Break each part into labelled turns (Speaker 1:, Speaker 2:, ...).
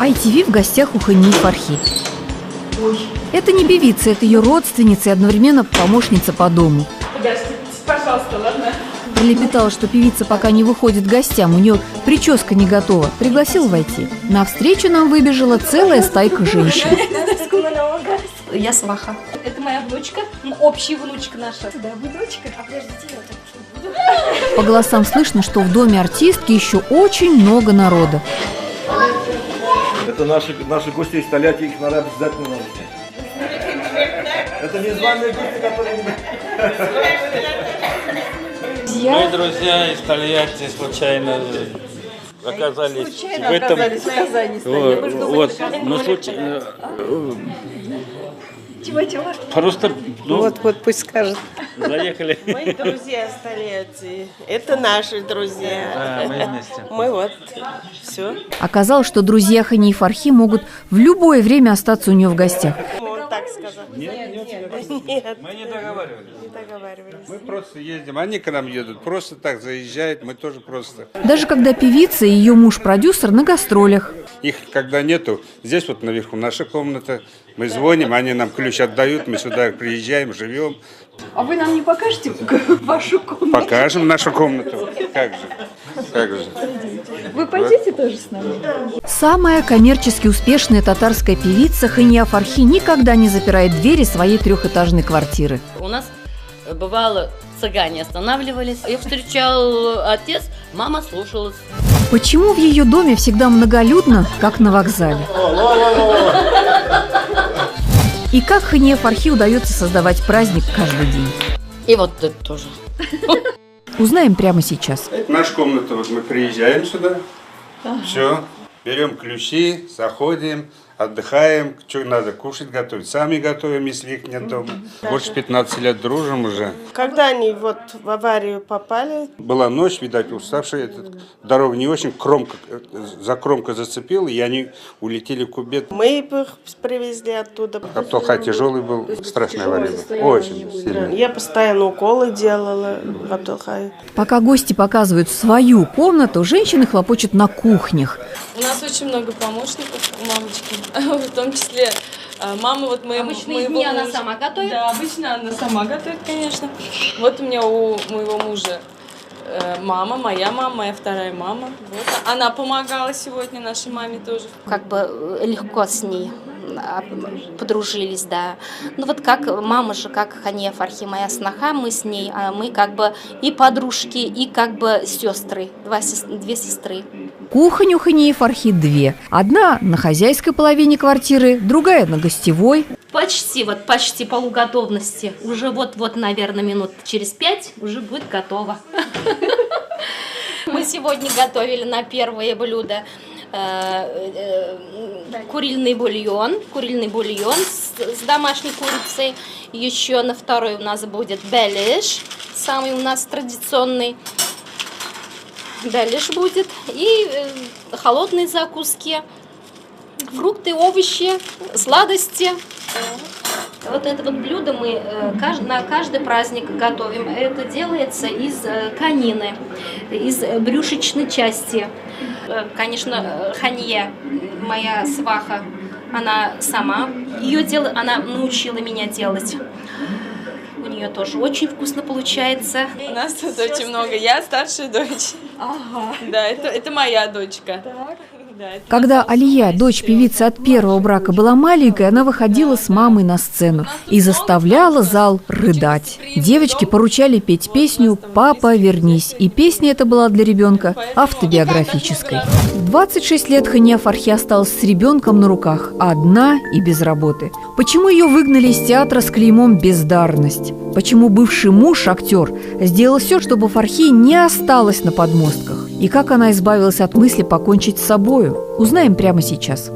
Speaker 1: ITV в гостях у Хании Фархи. Это не певица, это ее родственница и одновременно помощница по дому.
Speaker 2: Подождите, пожалуйста, ладно?
Speaker 1: Пролепетала, что певица пока не выходит к гостям, у нее прическа не готова. Пригласил войти. Навстречу нам выбежала целая стайка женщин.
Speaker 3: Я сваха. Это моя внучка, общая внучка наша. Да, внучка. А подождите, я так.
Speaker 1: По голосам слышно, что в доме артистки еще очень много народа.
Speaker 4: Это наши гости из Тольятти, их надо обязательно навестить. Это незваные гости, которые...
Speaker 5: Мои друзья из Тольятти случайно оказались в этом. Вот, ну случайно.
Speaker 3: Чего?
Speaker 6: Просто, вот пусть скажет.
Speaker 5: Заехали.
Speaker 7: Мои друзья из Тольятти. Это наши друзья.
Speaker 5: Да, мы вместе.
Speaker 7: Мы вот, все.
Speaker 1: Оказалось, что друзья Хании Фархи могут в любое время остаться у нее в гостях.
Speaker 7: Он так сказал. Нет.
Speaker 6: Мы не договаривались.
Speaker 7: Не договаривались.
Speaker 6: Мы просто ездим, они к нам едут, просто так заезжают, мы тоже просто.
Speaker 1: Даже когда певица и ее муж-продюсер на гастролях.
Speaker 6: Их когда нету, здесь вот наверху наша комната, мы звоним, они нам ключ отдают, мы сюда приезжаем, живем.
Speaker 2: А вы нам не покажете вашу комнату?
Speaker 6: Покажем нашу комнату. Как же.
Speaker 2: Вы пойдете тоже с нами?
Speaker 1: Самая коммерчески успешная татарская певица Хания Фархи никогда не запирает двери своей трехэтажной квартиры.
Speaker 8: У нас бывало цыгане останавливались. Их встречал отец, мама слушалась.
Speaker 1: Почему в ее доме всегда многолюдно, как на вокзале? И как Хане Фархи удается создавать праздник каждый день?
Speaker 8: И вот это тоже.
Speaker 1: Узнаем прямо сейчас.
Speaker 6: Наша комната, вот мы приезжаем сюда, все, берем ключи, заходим, отдыхаем, что надо кушать, готовить. Сами готовим, если их нет дома. Больше 15 лет дружим уже.
Speaker 7: Когда они вот в аварию попали,
Speaker 6: Была ночь, видать, уставшая, дорога не очень, кромка зацепила, и они улетели в кубет.
Speaker 7: мы их привезли оттуда.
Speaker 6: Апталхай тяжелый был, страшная авария была, очень сильная.
Speaker 7: Я постоянно уколы делала в Апталхае.
Speaker 1: Пока гости показывают свою комнату, женщины хлопочут на кухнях.
Speaker 9: У нас очень много помощников у мамочки, в том числе мама вот моего
Speaker 8: Обычные дни она сама готовит?
Speaker 9: Да, обычно она сама готовит, конечно. Вот у меня у моего мужа мама, моя вторая мама. Вот. Она помогала сегодня нашей маме тоже.
Speaker 3: Как бы легко с ней подружились, да. Ну вот как мама же, как Хания Фархи, моя сноха, мы с ней, мы как бы и подружки, и как бы сестры, две сестры.
Speaker 1: Кухонь у Хании Фархи две. Одна на хозяйской половине квартиры, другая на гостевой.
Speaker 3: Почти полуготовности. Уже вот, наверное, минут через 5 уже будет готово. Мы сегодня готовили на первое блюдо куриный бульон с домашней курицей. Еще на второй у нас будет беляш, самый у нас традиционный. Беляш будет. И холодные закуски, фрукты, овощи, сладости. Вот это вот блюдо мы на каждый праздник готовим. Это делается из конины, из брюшечной части. Конечно, Хания, моя сваха, она сама она научила меня делать. У нее тоже очень вкусно получается.
Speaker 9: У нас тут очень много. Я старшая дочь.
Speaker 2: Ага.
Speaker 9: Да, это моя дочка. Да,
Speaker 1: Когда Алия, дочь певицы от первого брака, была маленькой, она выходила с мамой на сцену и заставляла зал рыдать. Девочки поручали петь песню «Папа, вернись». И песня эта была для ребенка автобиографической. В 26 лет Хания Фархи осталась с ребенком на руках, одна и без работы. Почему ее выгнали из театра с клеймом «бездарность»? Почему бывший муж, актер, сделал все, чтобы Фархи не осталась на подмостках? И как она избавилась от мысли покончить с собою? Узнаем прямо сейчас.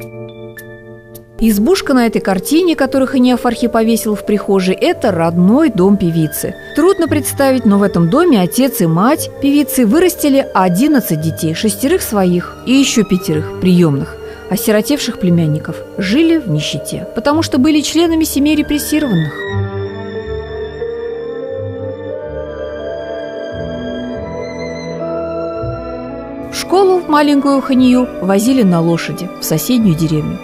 Speaker 1: Избушка на этой картине, которую Хания Фархи повесила в прихожей, это родной дом певицы. Трудно представить, но в этом доме отец и мать певицы вырастили 11 детей, 6 своих и еще 5 приемных. Осиротевших племянников жили в нищете, потому что были членами семей репрессированных. В школу маленькую Ханию возили на лошади в соседнюю деревню.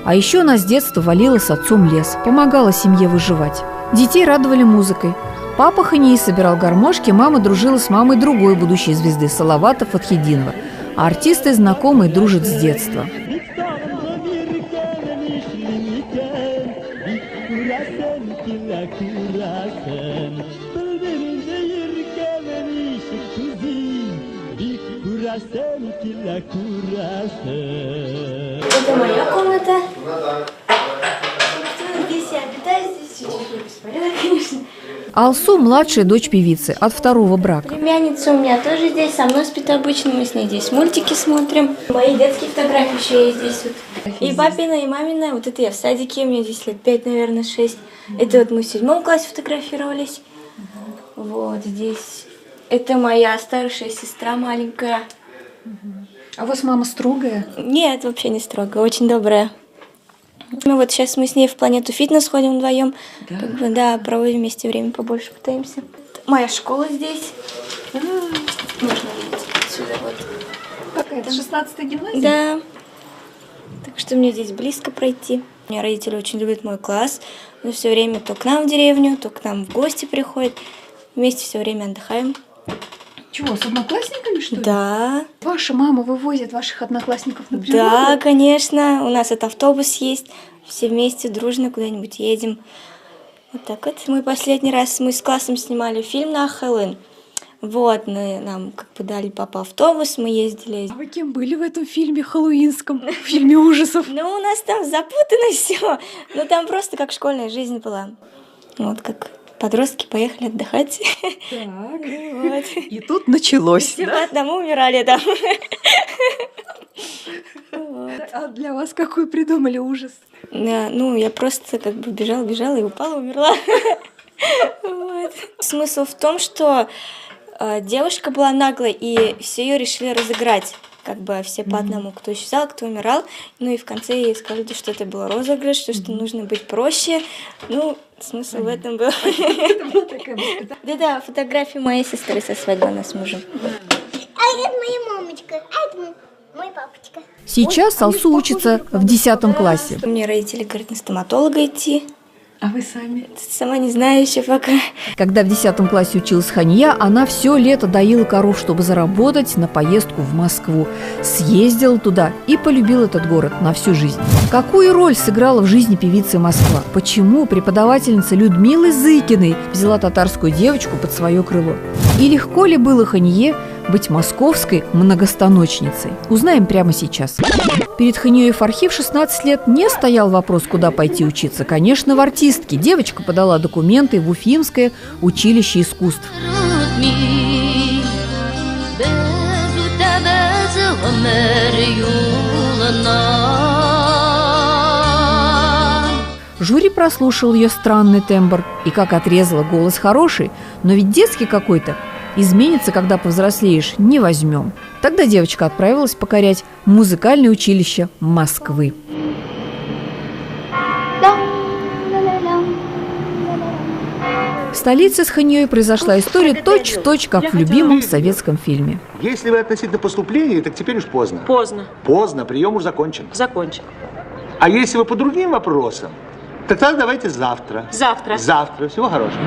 Speaker 1: А еще она с детства валила с отцом лес, помогала семье выживать. Детей радовали музыкой. Папа Хании собирал гармошки, мама дружила с мамой другой будущей звезды Салавата Фатхетдинова. А артисты знакомы и дружат с детства.
Speaker 10: Это моя комната. Здесь я обитаю, здесь чуть-чуть беспорядок, конечно.
Speaker 1: Алсу – младшая дочь певицы от второго брака.
Speaker 10: Племянница у меня тоже здесь, со мной спит обычно, мы с ней здесь мультики смотрим. Мои детские фотографии еще есть здесь. Вот. И папина, и мамина. Вот это я в садике, мне здесь лет 5, наверное, 6. Это вот мы в 7 классе фотографировались. Вот здесь. Это моя старшая сестра маленькая.
Speaker 2: А у вас мама строгая?
Speaker 10: Нет, вообще не строгая, очень добрая. Ну вот сейчас мы с ней в Планету Фитнес ходим вдвоем. Да? Как бы, да, проводим вместе время, побольше пытаемся. Моя школа здесь. Можно видеть отсюда вот.
Speaker 2: Какая-то 16-я гимназия?
Speaker 10: Да. Так что мне здесь близко пройти. У меня родители очень любят мой класс. Но все время то к нам в деревню, то к нам в гости приходят. Вместе все время отдыхаем.
Speaker 2: Чего, с одноклассниками, что ли?
Speaker 10: Да.
Speaker 2: Ваша мама вывозит ваших одноклассников на природу?
Speaker 10: Да, конечно. У нас этот автобус есть. Все вместе дружно куда-нибудь едем. Вот так вот. Мы последний раз с классом снимали фильм на Хэллоуин. Вот, нам как бы дали папа автобус, мы ездили.
Speaker 2: А вы кем были в этом фильме хэллоуинском, в фильме ужасов?
Speaker 10: Ну, у нас там запутано все. Ну, там просто как школьная жизнь была. Вот как подростки поехали отдыхать.
Speaker 2: Так.
Speaker 10: Вот.
Speaker 2: И тут началось.
Speaker 10: Все по одному умирали там.
Speaker 2: А для вас какой придумали ужас?
Speaker 10: Ну, я просто как бы бежала и упала, умерла. Вот. Смысл в том, что девушка была наглой, и все ее решили разыграть. Как бы все по одному, кто исчезал, кто умирал. Ну и в конце ей сказали, что это был розыгрыш, что нужно быть проще. Ну, смысл в этом был. Да-да, фотографии моей сестры со свадьбы, она с мужем.
Speaker 11: А это моя мамочка, а это мой папочка.
Speaker 1: Сейчас Алсу учится в 10 классе.
Speaker 10: Мне родители говорят на стоматолога идти.
Speaker 2: А вы сами?
Speaker 10: Сама не знаю еще пока.
Speaker 1: Когда в 10 классе училась Хания, она все лето доила коров, чтобы заработать на поездку в Москву. Съездила туда и полюбила этот город на всю жизнь. Какую роль сыграла в жизни певицы Москва? Почему преподавательница Людмилы Зыкиной взяла татарскую девочку под свое крыло? И легко ли было Ханье быть московской многостаночницей? Узнаем прямо сейчас. Перед Ханией Фархи в 16 лет не стоял вопрос, куда пойти учиться. Конечно, в артистки. Девочка подала документы в Уфимское училище искусств. Жюри прослушал ее странный тембр. И как отрезала, голос хороший, но ведь детский какой-то. Изменится, когда повзрослеешь, не возьмем. Тогда девочка отправилась покорять музыкальное училище Москвы. В столице с Ханьей произошла история точь-в-точь, как в любимом советском фильме.
Speaker 12: Если вы относительно поступления, так теперь уж поздно.
Speaker 13: Поздно.
Speaker 12: Поздно, прием уж закончен.
Speaker 13: Закончен.
Speaker 12: А если вы по другим вопросам, тогда давайте завтра.
Speaker 13: Завтра.
Speaker 12: Завтра. Всего хорошего.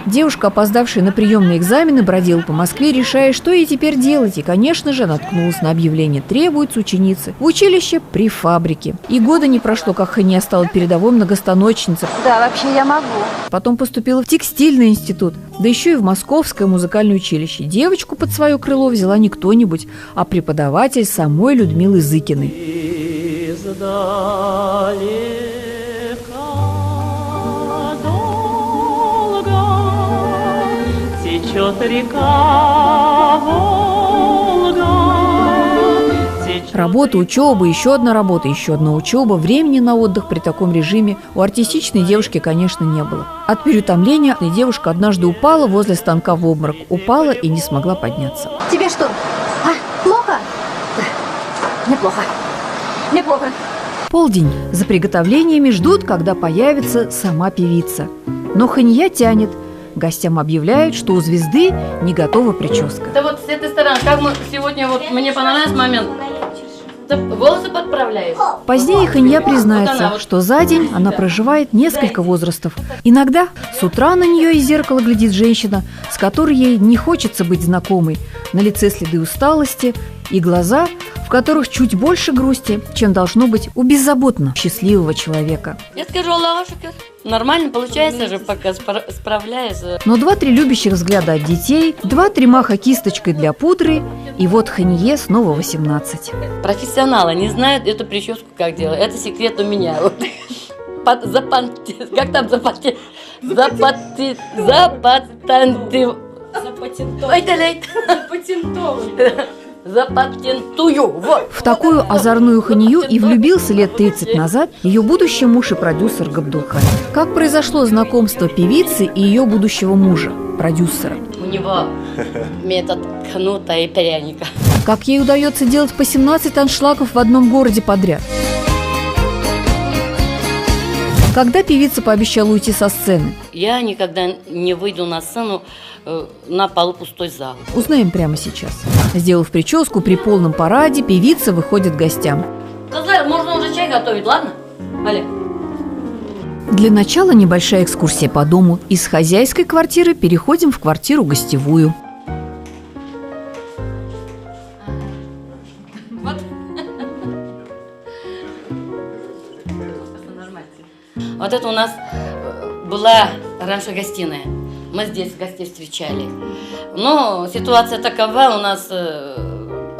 Speaker 1: Девушка, опоздавшая на приемные экзамены, бродила по Москве, решая, что ей теперь делать. И, конечно же, наткнулась на объявление «Требуется ученицы» в училище при фабрике. И года не прошло, как Хания стала передовой многостаночницей.
Speaker 14: Да, вообще я могу.
Speaker 1: Потом поступила в текстильный институт, да еще и в Московское музыкальное училище. Девочку под свое крыло взяла не кто-нибудь, а преподаватель самой Людмилы Зыкиной. Работа, учеба, еще одна работа, еще одна учеба. Времени на отдых при таком режиме у артистичной девушки, конечно, не было. От переутомления девушка однажды упала возле станка в обморок. Упала и не смогла подняться.
Speaker 14: Тебе что? А, плохо? Да, неплохо. Неплохо.
Speaker 1: Полдень. За приготовлениями ждут, когда появится сама певица. Но Хания тянет. Гостям объявляют, что у звезды не готова прическа.
Speaker 8: Да вот с этой стороны, как мы сегодня, вот мне понравился момент, ты волосы подправляешь.
Speaker 1: Позднее Ханья признается, что за день она проживает несколько возрастов. Иногда с утра на нее из зеркала глядит женщина, с которой ей не хочется быть знакомой. На лице следы усталости и глаза, в которых чуть больше грусти, чем должно быть у беззаботно счастливого человека.
Speaker 8: Я скажу, Аллаху шукр. Нормально получается же, пока справляюсь.
Speaker 1: Но 2-3 любящих взгляда от детей, 2-3 маха кисточкой для пудры, и вот Ханье снова 18.
Speaker 8: Профессионалы не знают эту прическу, как делать. Это секрет у меня. Вот. Как там запатентовать? Запатентую. Вот.
Speaker 1: В такую озорную Ханью и влюбился лет 30 назад ее будущий муж и продюсер Габдулхай. Как произошло знакомство певицы и ее будущего мужа, продюсера?
Speaker 8: У него метод кнута и пряника.
Speaker 1: Как ей удается делать по 17 аншлагов в одном городе подряд? Когда певица пообещала уйти со сцены?
Speaker 8: Я никогда не выйду на сцену на полупустой зал.
Speaker 1: Узнаем прямо сейчас. Сделав прическу, при полном параде певица выходит к гостям.
Speaker 8: Казар, можно уже чай готовить, ладно? Олег.
Speaker 1: Для начала небольшая экскурсия по дому. Из хозяйской квартиры переходим в квартиру гостевую.
Speaker 8: Вот это у нас была раньше гостиная. Мы здесь гостей встречали. Но ситуация такова, у нас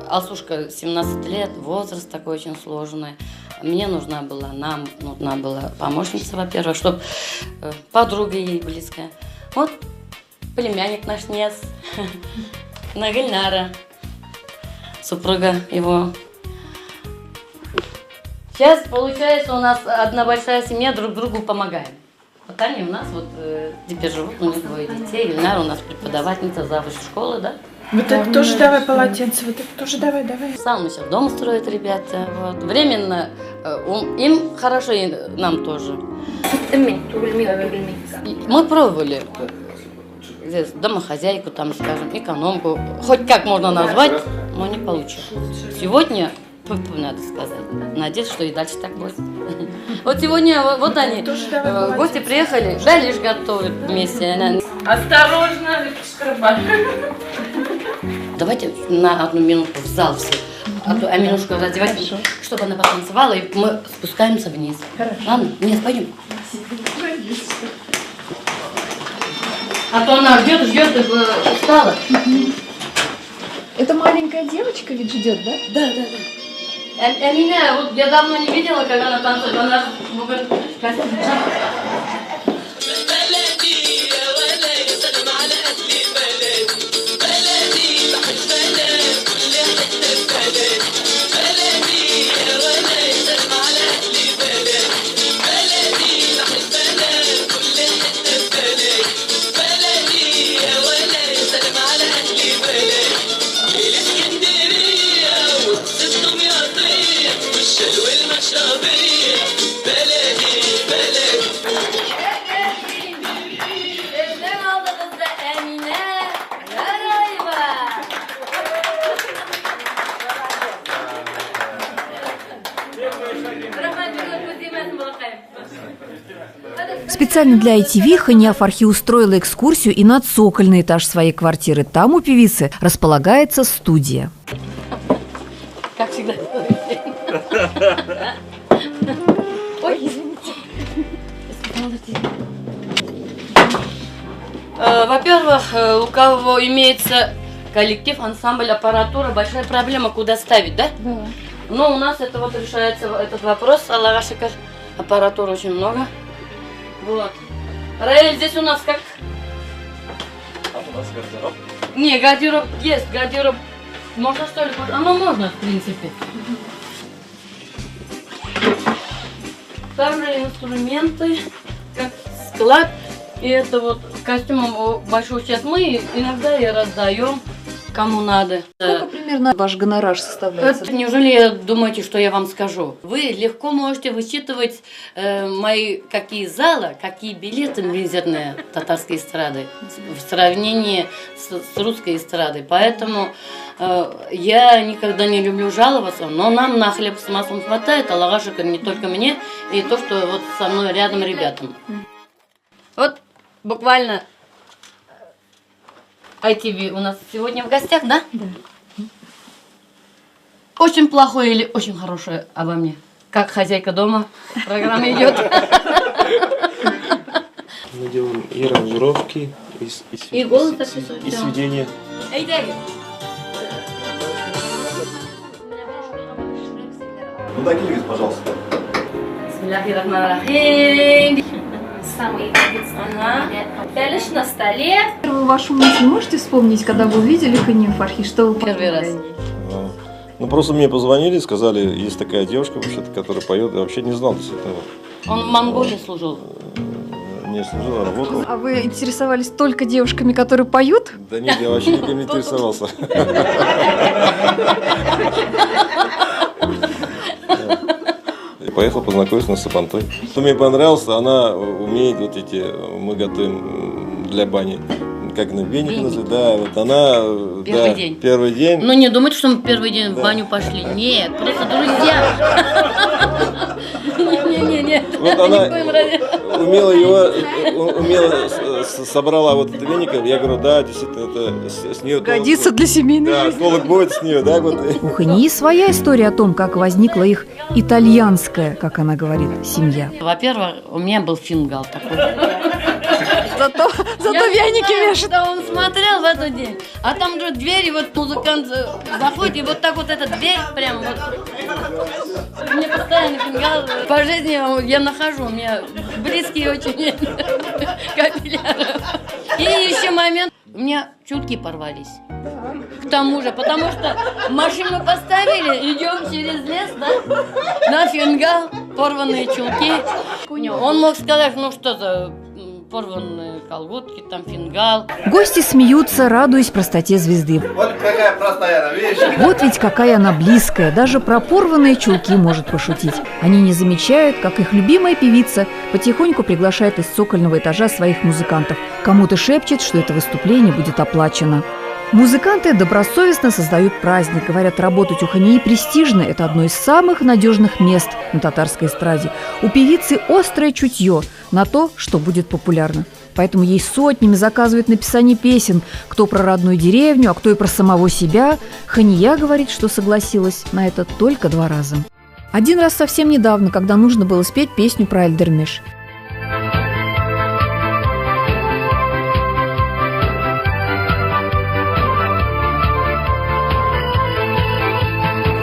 Speaker 8: Алсушка 17 лет, возраст такой очень сложный. Нам нужна была помощница, во-первых, чтобы подруга ей близкая. Вот племянник наш Нес, Нагильнара, супруга его. Сейчас, получается, у нас одна большая семья, друг другу помогаем. Вот они у нас вот теперь живут, у них 2 детей. Ильнара у нас преподавательница завуч школы, да?
Speaker 2: Вот это тоже давай полотенце, вот это тоже давай.
Speaker 8: Сам мы сейчас дом строят ребята. Вот. Временно им хорошо, и нам тоже. Мы пробовали здесь домохозяйку, там, скажем, экономку. Хоть как можно назвать, но не получилось. Сегодня... Надо сказать. Надеюсь, что и дальше так будет. Вот сегодня вот они, гости приехали, да, лишь готовят вместе.
Speaker 9: Осторожно, шкарба.
Speaker 8: Давайте на 1 минуту в зал все. Аминушку раздевать, чтобы она потанцевала, и мы спускаемся вниз. Хорошо. Ладно? Нет, пойдем. А то она ждет, и устала.
Speaker 2: Это маленькая девочка ведь ждет, да?
Speaker 8: Да. Амина, вот я давно не видела, как она танцует. Она
Speaker 1: Специально для ITV Хания Фархи устроила экскурсию и на цокольный этаж своей квартиры. Там у певицы располагается студия.
Speaker 8: Как всегда. Ой, извините. Во-первых, у кого имеется коллектив, ансамбль, аппаратура, большая проблема, куда ставить, да? Да. Но у нас это вот решается этот вопрос. Аллах шикар, аппаратуры очень много. Вот. Раэль, здесь у нас как?
Speaker 5: У нас гардероб.
Speaker 8: Не, гардероб есть, гардероб. Можно что ли? Оно можно, в принципе. Там же инструменты, как склад. И это вот костюмом большую часть мы иногда и раздаем. кому надо.
Speaker 1: Сколько примерно ваш гонорар составляет?
Speaker 8: Неужели думаете, что я вам скажу? Вы легко можете высчитывать мои какие залы, какие билеты мизерные татарской эстрады в сравнении с русской эстрадой. Поэтому я никогда не люблю жаловаться, но нам на хлеб с маслом хватает, Аллаха шукр, не только мне, и то, что вот со мной рядом ребятам. Вот буквально ITV у нас сегодня в гостях, да?
Speaker 1: Да.
Speaker 8: Очень плохое или очень хорошее обо мне? Как хозяйка дома? Программа идет.
Speaker 5: Мы делаем и аранжировки,
Speaker 8: И голос
Speaker 5: и сведения.
Speaker 4: Ну, докиньтесь, пожалуйста.
Speaker 8: Бисмиллахиррахманиррахим.
Speaker 3: Самый Пялиш на столе.
Speaker 1: Первую вашу мысль можете вспомнить, когда вы увидели Хания Фархи? Что вы
Speaker 8: Первый раз.
Speaker 4: Ну, просто мне позвонили, сказали, есть такая девушка, вообще-то, которая поет. Я вообще не знал до этого.
Speaker 8: Он в Монголии служил.
Speaker 4: Не служил, а работал.
Speaker 1: А вы интересовались только девушками, которые поют?
Speaker 4: Да нет, я вообще никем не интересовался. Поехал познакомиться на Сапантой. Что мне понравилось, она умеет вот эти, мы готовим для бани, как на веник называют, да, вот она
Speaker 8: Первый день.
Speaker 4: Первый день.
Speaker 8: Ну не думайте, что мы первый день в баню пошли. Нет, просто друзья. Не.
Speaker 4: Вот она умело собрала вот это веником. Я говорю, да, действительно, это с нее
Speaker 1: Годится для семейной жизни.
Speaker 4: Да, толк будет с нее, да, вот.
Speaker 1: У Хании своя история о том, как возникла их итальянская, как она говорит, семья.
Speaker 8: Во-первых, у меня был фингал такой.
Speaker 1: Зато вяники вешают.
Speaker 8: Да, он смотрел в этот день. А там же дверь, и вот музыкант заходит, и вот так вот эта дверь прям вот. Мне постоянно фингал. По жизни я нахожу, у меня близкие очень капилляры. И еще момент, у меня чулки порвались. К тому же, потому что машину поставили, идем через лес, да, на фингал, порванные чулки. Он мог сказать, ну что за порванные колготки, там фингал.
Speaker 1: Гости смеются, радуясь простоте звезды.
Speaker 4: Вот какая простая вещь.
Speaker 1: Вот ведь какая она близкая, даже про порванные чулки может пошутить. Они не замечают, как их любимая певица потихоньку приглашает из цокольного этажа своих музыкантов. Кому-то шепчет, что это выступление будет оплачено. Музыканты добросовестно создают праздник. Говорят, работать у Хании престижно. Это одно из самых надежных мест на татарской эстраде. У певицы острое чутье на то, что будет популярно. Поэтому ей сотнями заказывают написание песен. Кто про родную деревню, а кто и про самого себя. Хания говорит, что согласилась на это только 2 раза. Один раз совсем недавно, когда нужно было спеть песню про Эльдермеш.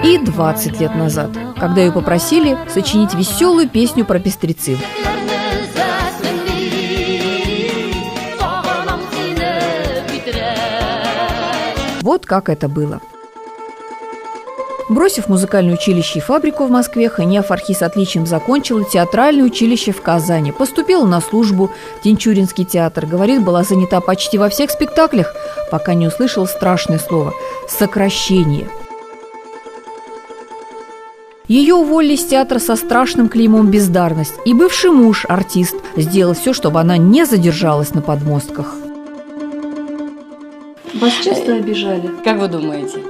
Speaker 1: И 20 лет назад, когда ее попросили сочинить веселую песню про пестрецин. Вот как это было. Бросив музыкальное училище и фабрику в Москве, Хания Фархи с отличием закончила театральное училище в Казани. Поступила на службу в Тинчуринский театр. Говорит, была занята почти во всех спектаклях, пока не услышала страшное слово – сокращение. Ее уволили из театра со страшным клеймом «бездарность», и бывший муж, артист, сделал все, чтобы она не задержалась на подмостках. Вас часто обижали?
Speaker 8: Как вы думаете?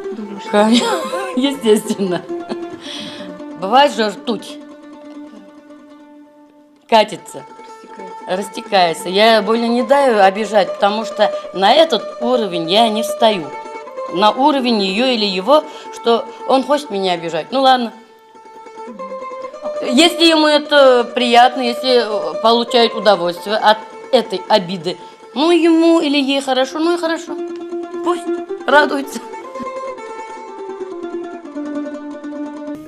Speaker 8: Естественно. Бывает же ртуть. Катится. Растекается. Я более не даю обижать, потому что на этот уровень я не встаю. На уровень ее или его, что он хочет меня обижать. Ну ладно. Если ему это приятно, если получает удовольствие от этой обиды, ну ему или ей хорошо, ну и хорошо. Пусть радуется.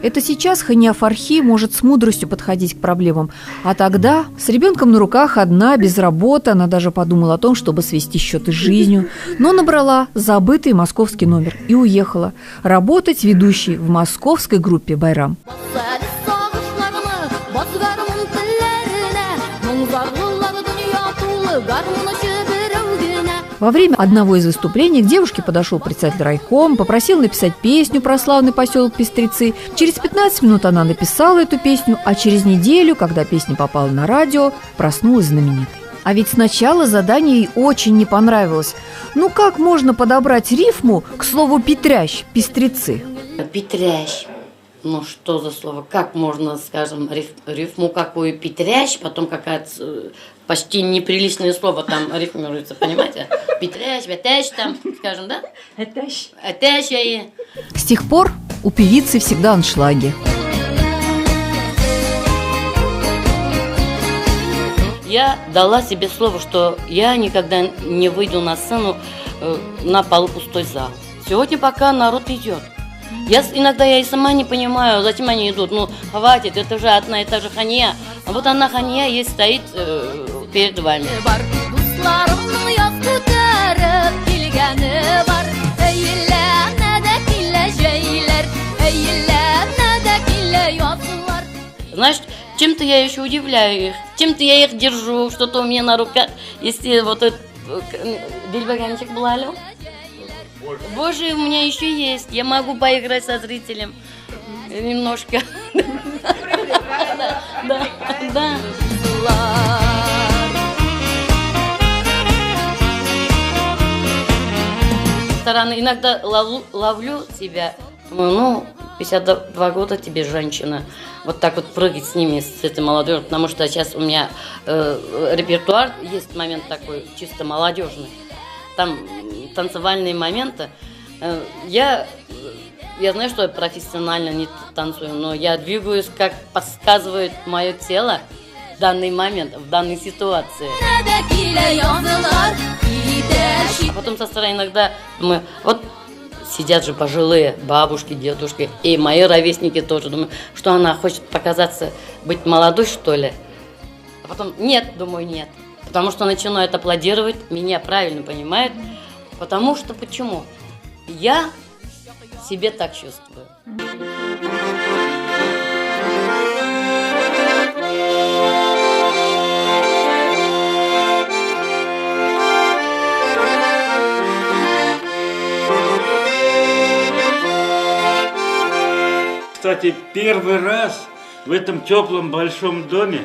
Speaker 1: Это сейчас Хания Фархи может с мудростью подходить к проблемам. А тогда, с ребенком на руках, одна, без работы, она даже подумала о том, чтобы свести счеты с жизнью. Но набрала забытый московский номер и уехала работать ведущей в московской группе «Байрам». Во время одного из выступлений к девушке подошел председатель райкома, попросил написать песню про славный поселок Пестрецы. Через 15 минут она написала эту песню, а через неделю, когда песня попала на радио, проснулась знаменитой. А ведь сначала задание ей очень не понравилось. Ну как можно подобрать рифму к слову «петрящ», «пестрецы»?
Speaker 8: Петрящ. Ну что за слово? Как можно, скажем, рифму какую петрящ, потом какая-то почти неприличное слово там рифмируется, понимаете? Петрящ, петрящ там, скажем, да?
Speaker 2: Этащ.
Speaker 8: Этащ.
Speaker 1: С тех пор у певицы всегда аншлаги.
Speaker 8: Я дала себе слово, что я никогда не выйду на сцену на полупустой зал. Сегодня пока народ идет. Иногда я и сама не понимаю, зачем они идут. Ну, хватит, это же одна и та же ханья. А вот она ханья есть, стоит перед вами. Знаешь, чем-то я еще удивляю их, чем-то я их держу, что-то у меня на руках. Если вот этот дельбаганчик блалю. Боже, у меня еще есть. Я могу поиграть со зрителем немножко. Да. Стороны иногда ловлю себя. Ну, 52 года тебе, женщина. Вот так вот прыгать с ними, с этой молодежью. Потому что сейчас у меня репертуар, есть момент такой чисто молодежный. Там танцевальные моменты. Я знаю, что я профессионально не танцую, но я двигаюсь, как подсказывает мое тело в данный момент, в данной ситуации. А потом со стороны иногда думаю, вот сидят же пожилые бабушки, дедушки, и мои ровесники тоже. Думаю, что она хочет показаться, быть молодой, что ли? А потом нет, думаю, нет. Потому что начинают аплодировать, меня правильно понимают. Потому что почему? Я себе так чувствую.
Speaker 13: Кстати, первый раз в этом теплом большом доме,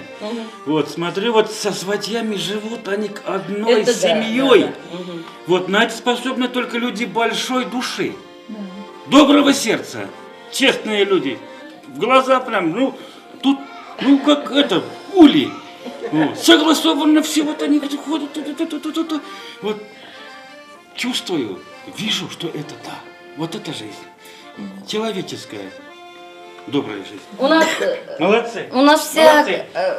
Speaker 13: вот, смотрю, вот со сватьями живут они одной семьей. Да. Вот, на это способны только люди большой души, доброго сердца, честные люди. В глаза прям, ну, тут, ну, как это, ули. Вот, согласованно все, вот они ходят, вот, чувствую, вижу, что это да, вот это жизнь, человеческая. Добрая жизнь.
Speaker 8: У нас,
Speaker 13: молодцы.
Speaker 8: У нас вся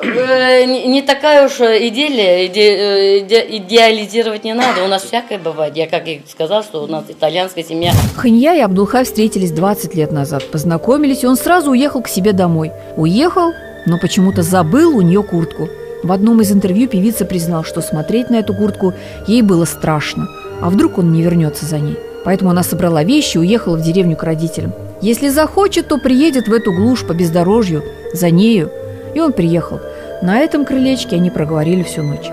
Speaker 8: не такая уж идеализировать не надо. У нас всякое бывает. Я как и сказала, что у нас итальянская семья.
Speaker 1: Ханья и Абдулхай встретились 20 лет назад. Познакомились, и он сразу уехал к себе домой. Уехал, но почему-то забыл у нее куртку. В одном из интервью певица признала, что смотреть на эту куртку ей было страшно. А вдруг он не вернется за ней? Поэтому она собрала вещи и уехала в деревню к родителям. Если захочет, то приедет в эту глушь по бездорожью за нею. И он приехал. На этом крылечке они проговорили всю ночь.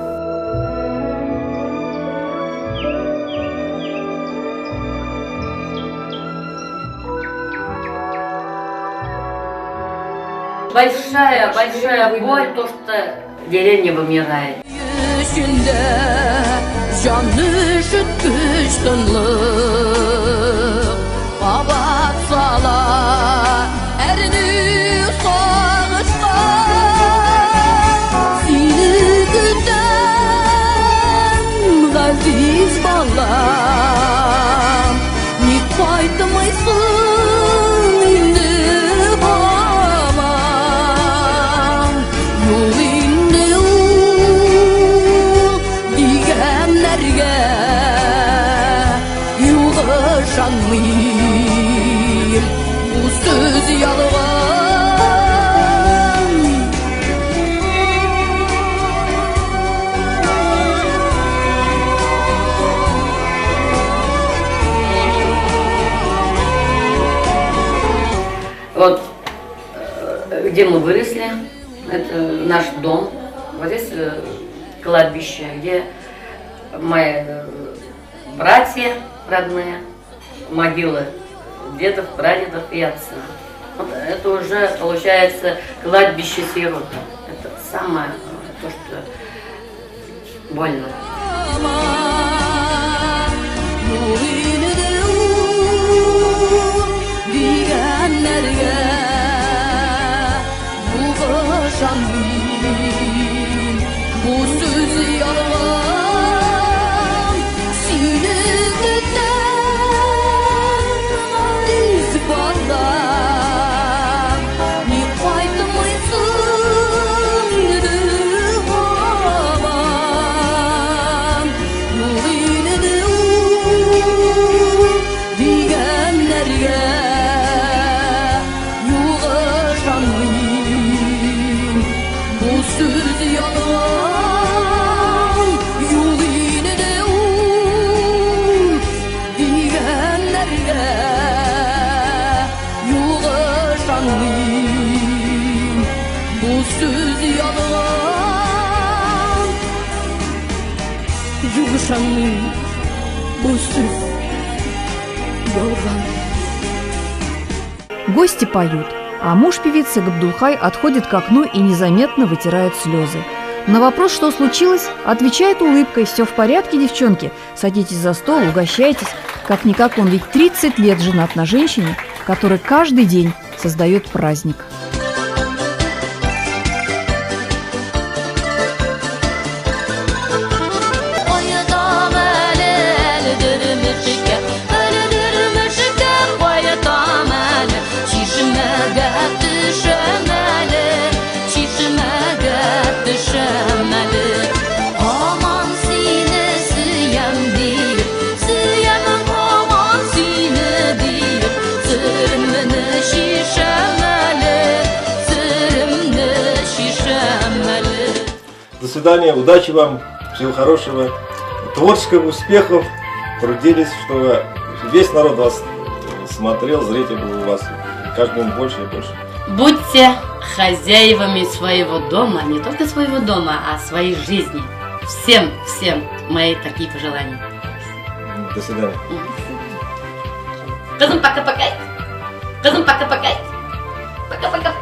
Speaker 8: Большая боль, то, что деревня вымирает. Вот где мы выросли, это наш дом, вот здесь кладбище, где мои братья родные, могилы дедов, прадедов и отца. Вот это уже получается кладбище сирот. Это самое то, что больно.
Speaker 1: Гости поют, а муж певицы Габдулхай отходит к окну и незаметно вытирает слезы. На вопрос, что случилось, отвечает улыбкой: «Все в порядке, девчонки, садитесь за стол, угощайтесь». Как-никак он ведь 30 лет женат на женщине, которая каждый день создает праздник.
Speaker 4: До свидания, удачи вам, всего хорошего, творческих успехов, трудились, чтобы весь народ вас смотрел, зритель был у вас, каждый день больше и больше.
Speaker 8: Будьте хозяевами своего дома, не только своего дома, а своей жизни. Всем мои такие пожелания.
Speaker 4: До свидания.
Speaker 8: Kızım paka paka. Kızım paka paka. Paka paka.